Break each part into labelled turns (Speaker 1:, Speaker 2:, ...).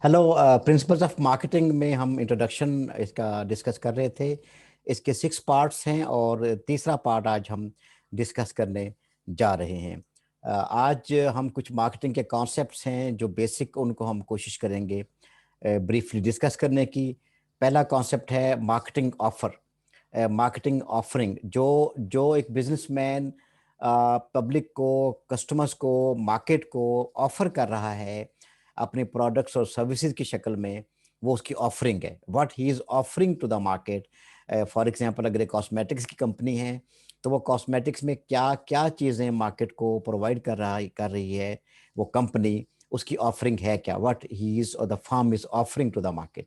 Speaker 1: Hello. Principles of marketing में हम introduction इसका डिस्कस कर रहे थे। इसके 6 पार्ट्स हैं और तीसरा पार्ट आज हम डिस्कस करने जा रहे हैं। आज हम कुछ मार्केटिंग के कॉन्सेप्ट्स हैं जो बेसिक, उनको हम कोशिश करेंगे ब्रीफली डिस्कस करने की। पहला कॉन्सेप्ट है मार्केटिंग ऑफर, मार्केटिंग ऑफरिंग। जो जो एक बिजनेसमैन पब्लिक को, कस्टमर्स को, मार्केट को ऑफर कर रहा है अपने प्रोडक्ट्स और सर्विसेज की शक्ल में, वो उसकी ऑफरिंग है। What he is offering to the market. For example, अगर एक कॉस्मेटिक्स की कंपनी है तो वो कॉस्मेटिक्स में क्या क्या चीज़ें मार्केट को प्रोवाइड कर रही है वो कंपनी, उसकी ऑफरिंग है क्या। व्हाट ही इज और the firm is offering to the market.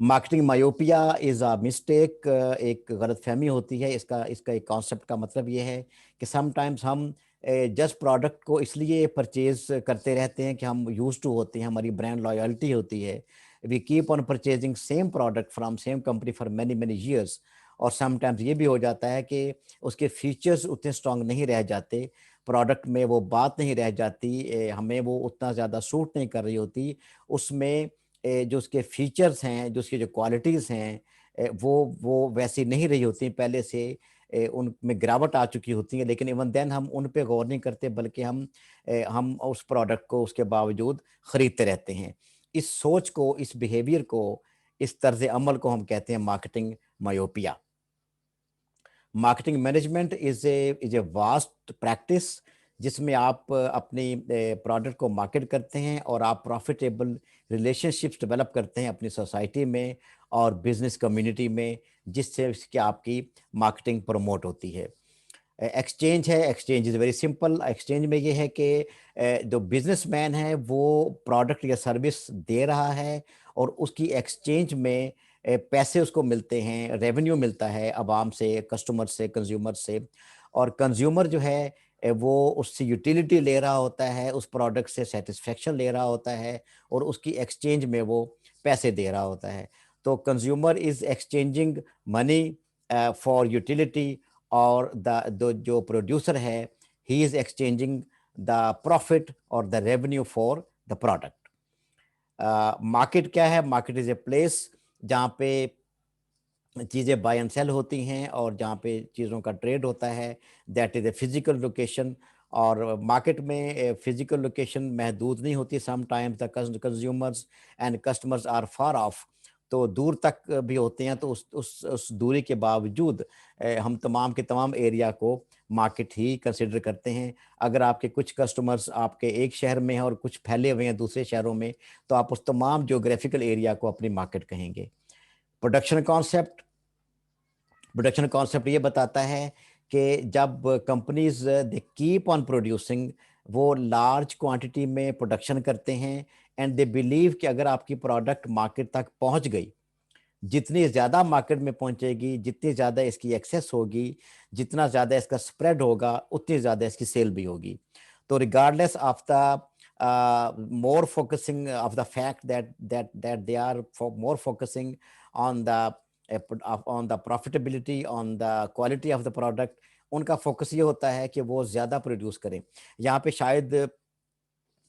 Speaker 1: Marketing myopia is a mistake, एक गलतफहमी होती है। इसका इसका एक कॉन्सेप्ट का मतलब ये है कि समटाइम्स हम जस्ट प्रोडक्ट को इसलिए परचेज करते रहते हैं कि हम यूज टू होते हैं, हमारी ब्रांड लॉयल्टी होती है। We keep on purchasing same product from same company for many many years. और समटाइम्स ये भी हो जाता है कि उसके फीचर्स उतने स्ट्रांग नहीं रह जाते, प्रोडक्ट में वो बात नहीं रह जाती, हमें वो उतना ज़्यादा सूट नहीं कर रही होती। उसमें जो उसके फीचर्स हैं, जो उसकी जो क्वालिटीज़ हैं, वो वैसी नहीं रही होती पहले से, उनमें गिरावट आ चुकी होती है। लेकिन इवन देन हम उन पे गौर नहीं करते, बल्कि हम उस प्रोडक्ट को उसके बावजूद खरीदते रहते हैं। इस सोच को, इस बिहेवियर को, इस तर्ज अमल को हम कहते हैं marketing myopia. Marketing management is a vast practice जिसमें आप अपनी प्रोडक्ट को मार्केट करते हैं और आप प्रॉफिटेबल रिलेशनशिप्स डेवलप करते हैं अपनी सोसाइटी में और बिजनेस कम्युनिटी में, जिससे इसकी आपकी मार्केटिंग प्रमोट होती है। एक्सचेंज है, exchange is very simple. Exchange में ये है कि जो बिजनेसमैन है वो प्रोडक्ट या सर्विस दे रहा है और उसकी एक्सचेंज में पैसे उसको मिलते हैं, रेवेन्यू मिलता है आवाम से, कस्टमर से, कंज्यूमर से। और कंज्यूमर जो है वो उससे यूटिलिटी ले रहा होता है, उस प्रोडक्ट से सेटिस्फेक्शन ले रहा होता है और उसकी एक्सचेंज में वो पैसे दे रहा होता है। तो consumer is exchanging money for utility, और जो प्रोड्यूसर है he is exchanging the profit और the revenue for the product. Market क्या है? मार्केट इज ए प्लेस जहाँ पे चीज़ें बाय एंड सेल होती हैं और जहाँ पे चीज़ों का ट्रेड होता है। That is a physical location. और मार्केट में फिजिकल लोकेशन महदूद नहीं होती। Sometimes the consumers and customers are far off, तो दूर तक भी होते हैं। तो उस दूरी के बावजूद हम तमाम के तमाम एरिया को मार्केट ही कंसिडर करते हैं। अगर आपके कुछ कस्टमर्स आपके एक शहर में हैं और कुछ फैले हुए हैं दूसरे शहरों में, तो आप उस तमाम ज्योग्राफिकल एरिया को अपनी मार्केट कहेंगे। प्रोडक्शन कॉन्सेप्ट, प्रोडक्शन कॉन्सेप्ट ये बताता है कि जब companies they keep on producing, वो लार्ज क्वांटिटी में प्रोडक्शन करते हैं एंड दे बिलीव कि अगर आपकी प्रोडक्ट मार्केट तक पहुंच गई, जितनी ज़्यादा मार्केट में पहुंचेगी, जितनी ज़्यादा इसकी एक्सेस होगी, जितना ज़्यादा इसका स्प्रेड होगा, उतनी ज़्यादा इसकी सेल भी होगी। तो regardless of the more focusing of the fact that they are more focusing on the on the profitability, on the quality of the product, उनका फोकस ये होता है कि वो ज़्यादा प्रोड्यूस करें। यहाँ पे शायद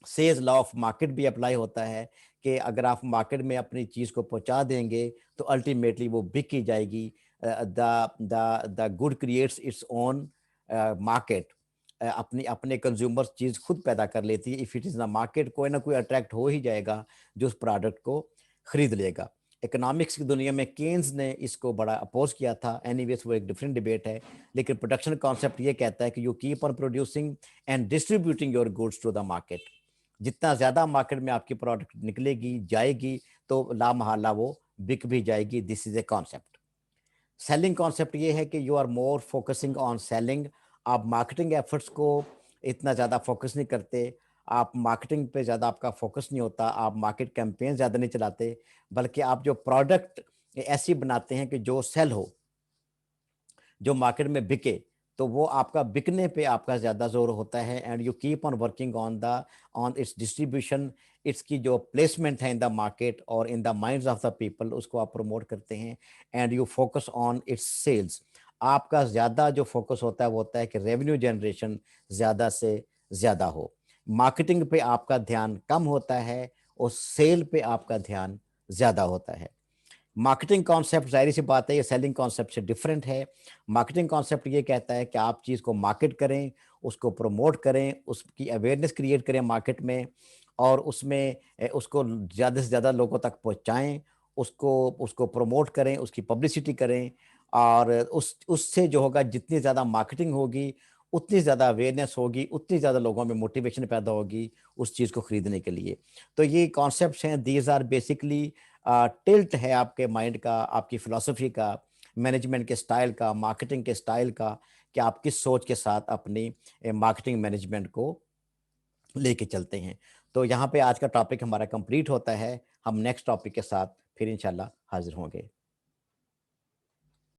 Speaker 1: सेज लॉ ऑफ मार्केट भी अप्लाई होता है कि अगर आप मार्केट में अपनी चीज़ को पहुंचा देंगे तो अल्टीमेटली वो बिक ही जाएगी। The the good creates its own market. अपनी अपने कंज्यूमर चीज़ खुद पैदा कर लेती है। If it is the market, कोई ना कोई अट्रैक्ट हो ही जाएगा जो उस प्रोडक्ट को खरीद लेगा। इकोनॉमिक्स की दुनिया में केन्स ने इसको बड़ा अपोज किया था। एनीवेज वो एक डिफरेंट डिबेट है। लेकिन प्रोडक्शन कॉन्सेप्ट ये कहता है कि you keep on producing and distributing your goods to the market. जितना ज़्यादा मार्केट में आपकी प्रोडक्ट निकलेगी, जाएगी, तो लामहला वो बिक भी जाएगी। This is a concept. Selling concept ये है कि you are more focusing on selling. आप मार्केटिंग एफर्ट्स को इतना ज़्यादा फोकस नहीं करते, आप मार्केटिंग पे ज़्यादा आपका फोकस नहीं होता, आप मार्केट कैंपेन ज़्यादा नहीं चलाते, बल्कि आप जो प्रोडक्ट ऐसी बनाते हैं कि जो सेल हो, जो मार्केट में बिके, तो वो आपका बिकने पे आपका ज़्यादा ज़ोर होता है। And you keep on working on its distribution, इसकी जो प्लेसमेंट है इन द मार्केट और in the minds of the people, उसको आप प्रमोट करते हैं। And you focus on its sales. आपका ज़्यादा जो फोकस होता है वो होता है कि रेवेन्यू जनरेशन ज़्यादा से ज़्यादा हो। मार्केटिंग पे आपका ध्यान कम होता है اس سیل پہ آپ کا دھیان زیادہ ہوتا ہے. مارکیٹنگ کانسیپٹ ظاہر سی بات ہے یہ سیلنگ کانسیپٹ سے ڈفرینٹ ہے. مارکیٹنگ کانسیپٹ یہ کہتا ہے کہ آپ چیز کو مارکیٹ کریں, اس کو پروموٹ کریں, اس کی اویئرنیس کریٹ کریں مارکیٹ میں, اور اس میں اس کو زیادہ سے زیادہ لوگوں تک پہنچائیں, اس کو پروموٹ کریں, اس کی پبلسٹی کریں, اور اس سے جو ہوگا جتنی زیادہ مارکیٹنگ ہوگی اتنی زیادہ اویئرنیس ہوگی, اتنی زیادہ لوگوں میں موٹیویشن پیدا ہوگی اس چیز کو خریدنے کے لیے. تو یہ کانسیپٹس ہیں, دیز آر بیسکلی ٹلٹ ہے آپ کے مائنڈ کا, آپ کی فلاسفی کا, مینجمنٹ کے سٹائل کا, مارکیٹنگ کے سٹائل کا, کہ آپ کس سوچ کے ساتھ اپنی مارکیٹنگ مینجمنٹ کو لے کے چلتے ہیں. تو یہاں پہ آج کا ٹاپک ہمارا کمپلیٹ ہوتا ہے. ہم نیکسٹ ٹاپک کے ساتھ پھر انشاءاللہ حاضر ہوں گے.